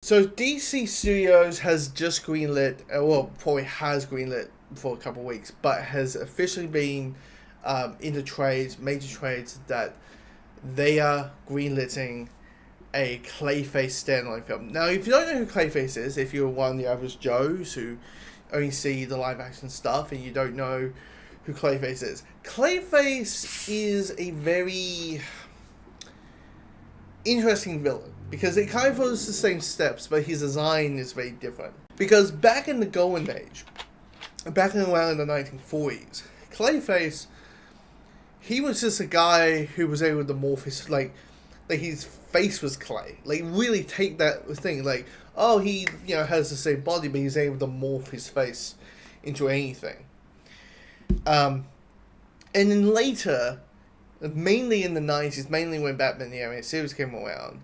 So DC Studios has just greenlit, well, probably has greenlit for a couple of weeks, but has officially been in the trades, major trades, that they are greenliting a Clayface standalone film. Now, if you don't know who Clayface is, if you're one of the average Joes who only see the live action stuff and you don't know who Clayface is, Clayface is a very interesting villain because it kind of follows the same steps, but his design is very different. Because back in the Golden Age, back in around the 1940s, Clayface, he was just a guy who was able to morph his like his face was clay. Like really take that thing, like, oh, he has the same body, but he's able to morph his face into anything. And then later, mainly in the 90s, mainly when Batman the Animated Series came around,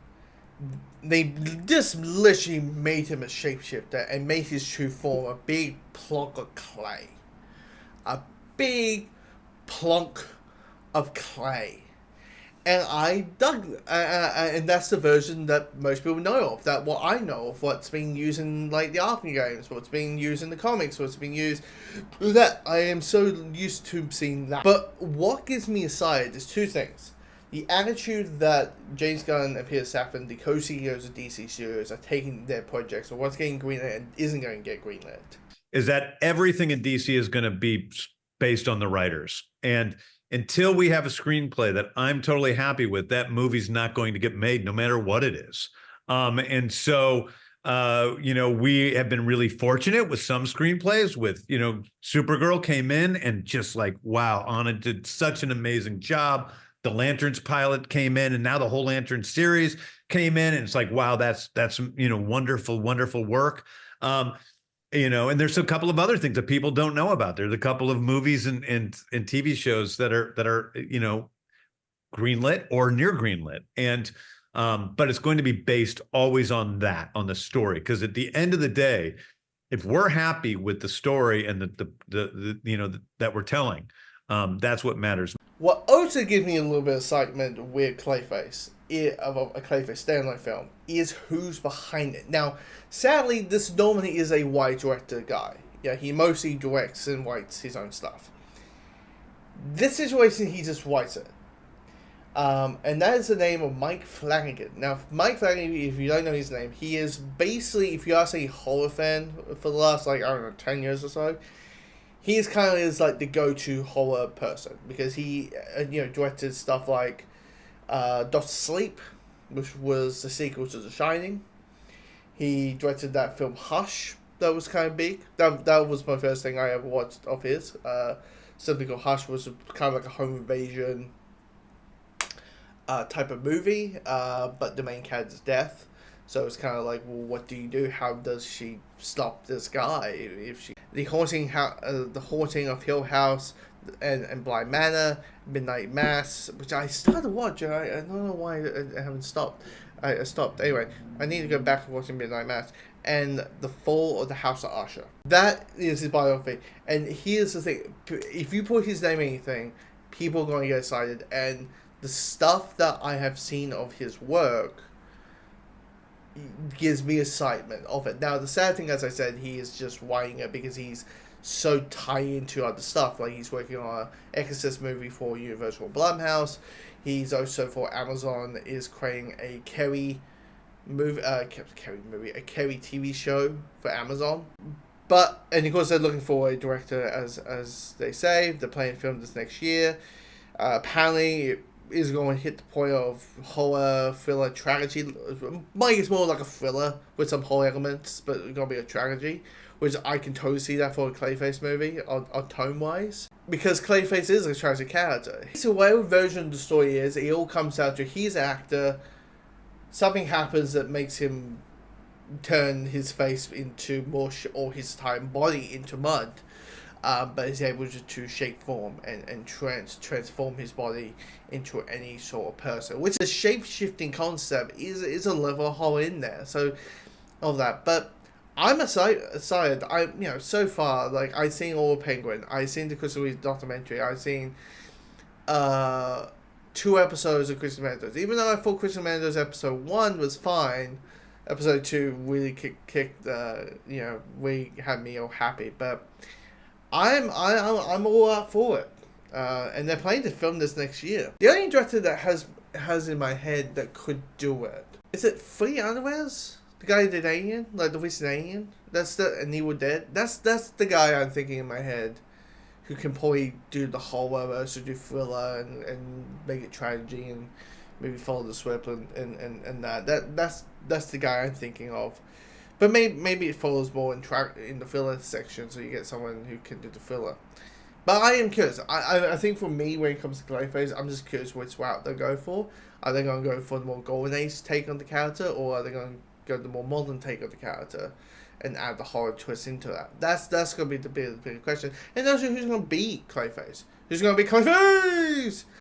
they just literally made him a shapeshifter and made his true form a big plonk of clay. A big plonk of clay. And I dug, and that's the version that most people know of. That what I know of, what's being used in like the Arkham games, what's being used in the comics, what's being used. That I am so used to seeing that. But what gives me aside is two things: the attitude that James Gunn and Peter Safran, the co-CEOs of DC Studios, are taking their projects, or what's getting greenlit and isn't going to get greenlit. Is that everything in DC is going to be based on the writers, and until we have a screenplay that I'm totally happy with, that movie's not going to get made, no matter what it is. And so, we have been really fortunate with some screenplays. With Supergirl came in and just like, wow, Anna did such an amazing job. The Lanterns pilot came in, and now the whole Lantern series came in, and it's like, wow, that's wonderful, wonderful work. And there's a couple of other things that people don't know about. There's a couple of movies and TV shows that are greenlit or near greenlit, and but it's going to be based always on the story, because at the end of the day, if we're happy with the story and that we're telling, that's what matters. What also gives me a little bit of excitement with Clayface, of a Clayface standalone film, is who's behind it. Now, sadly, this normally is a white director guy. Yeah, he mostly directs and writes his own stuff. This situation, he just writes it. And that is the name of Mike Flanagan. Now, Mike Flanagan, if you don't know his name, he is basically, if you are a horror fan for the last, 10 years or so, he is kind of is like the go-to horror person, because he, directed stuff like Doctor Sleep, which was the sequel to The Shining. He directed that film Hush, that was kind of big. That was my first thing I ever watched of his. Something called Hush was kind of like a home invasion type of movie, but the main character's death. So it's kind of like, well, what do you do? How does she stop this guy? If she the haunting of Hill House and Bly Manor, Midnight Mass, which I started to watch, and I don't know why I haven't stopped. I stopped. Anyway, I need to go back and watch Midnight Mass. And The Fall of the House of Usher. That is his biography. And here's the thing. If you put his name in anything, people are going to get excited. And the stuff that I have seen of his work gives me excitement of it. Now, the sad thing, as I said, he is just writing it because he's so tied into other stuff. Like, he's working on an Exorcist movie for Universal Blumhouse. He's also, for Amazon, is creating a Carrie TV show for Amazon. And of course, they're looking for a director, as they say. They're planning to film this next year. Apparently, it is going to hit the point of horror, thriller, tragedy. Mike is more like a thriller with some horror elements, but it's going to be a tragedy, which I can totally see that for a Clayface movie, on tone-wise. Because Clayface is a tragic character. So whatever version of the story is, it all comes down to he's an actor. Something happens that makes him turn his face into mush or his entire body into mud. But is able to shape form and transform his body into any sort of person. Which the shape-shifting concept is a level of horror in there. So, all that. But I'm excited. So far, like, I've seen all of Penguin. I've seen the Crystal Reeve documentary. I've seen 2 episodes of Crystal Mandos. Even though I thought Crystal Mandos episode 1 was fine, Episode 2 really kicked really had me all happy. But I'm all out for it. And they're planning to film this next year. The only director that has in my head that could do it, is it Free Underwears? The guy who did Alien, like the recent Alien. That's and Evil Dead. That's the guy I'm thinking in my head, who can probably do the horror, also do thriller and make it tragedy and maybe follow the script and that's the guy I'm thinking of. But maybe it follows more in the thriller section, so you get someone who can do the thriller. But I am curious. I think for me, when it comes to Crayface, I'm just curious which route they'll go for. Are they going to go for the more Golden Age take on the character, or are they going to go the more modern take of the character and add the horror twist into that? That's going to be the big question. And also, who's going to be Crayface? Who's going to be Crayface?